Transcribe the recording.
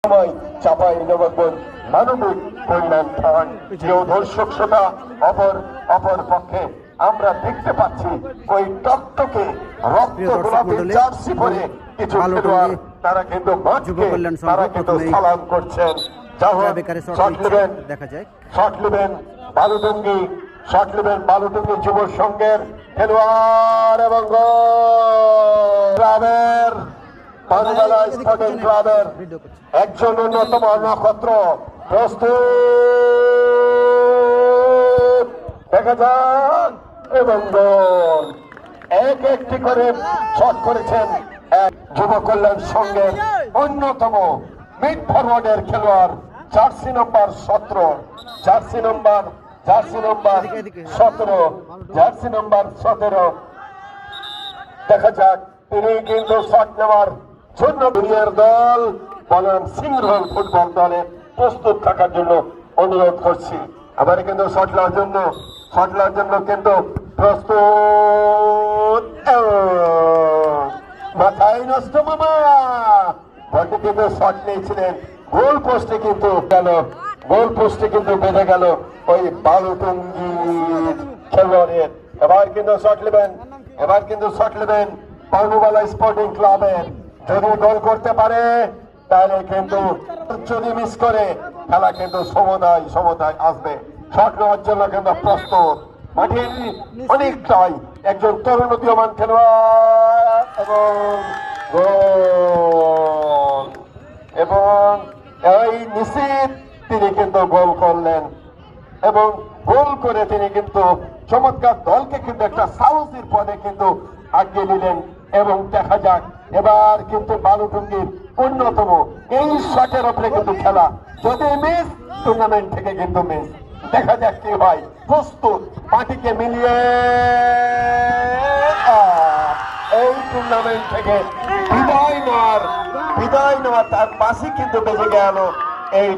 সময় চাঁপাইনবাবগঞ্জ মানবিক কল্যাণ ফান্ড কেউ দর্শকতা অপর পক্ষে আমরা দেখতে পাচ্ছি ওই টকটকে রক্ত গোলাপি জার্সি পরে কিছু খেলোয়াড় তারা কিন্তু তারা কিন্তু সালাম করছেন। শট নেবেন বালুডুঙ্গি যুব সংঘের খেলোয়াড় এবং ক্লাবের পানগালা স্পোর্টিং ক্লাবের একজন অন্যতম নক্ষত্র প্রস্তুত দেখা যাক এবং গোল এক একটি করে শট করেছেন এক যুব কল্যাণ সংঘের অন্যতম মিড ফরওয়ার্ডের খেলোয়াড় জার্সি নম্বর 17 দেখা যাক তিনি কিন্তু শট নেওয়ার জন্য দুনিয়ার দল বনাম সিংহল ফুটবল দলের প্রস্তুত থাকার জন্য অনুরোধ করছি। আবার কিন্তু শট নেওয়ার জন্য কিন্তু প্রস্তুত মাথায় নষ্ট মামা বলটি কিন্তু শট নিয়েছিলেন গোল পোস্টে কিন্তু বেঁধে গেল ওই বালুটুঙ্গি খেলোয়াড়ের। এবার কিন্তু শট নেবেন পানুবালা স্পোর্টিং ক্লাবের। যদি গোল করতে পারে তাহলে কিন্তু, যদি মিস করে খেলা কিন্তু সমতায় আসবে। শট নেওয়ার জন্য কিন্তু প্রস্তুত মাঠের অনেকটাই একজন তরুণ উদীয়মান খেলোয়াড় এবং এই নিশ্চিত তিনি কিন্তু গোল করলেন এবং গোল করে তিনি কিন্তু চমৎকার দলকে কিন্তু একটা সাহসীর পদে কিন্তু আগিয়ে নিলেন। এবং দেখা যাক এবার কিন্তু বালুটুঙ্গির অন্যতম এই শটের উপরে কিন্তু খেলা, যদি মিস টুর্নামেন্ট থেকে কিন্তু মিস। দেখা যাক কি হয়। প্রস্তুত মাটিকে মিলিয়ে এই টুর্নামেন্ট থেকে বিদায় নেওয়ার তার পাশে কিন্তু বেজে গেল এই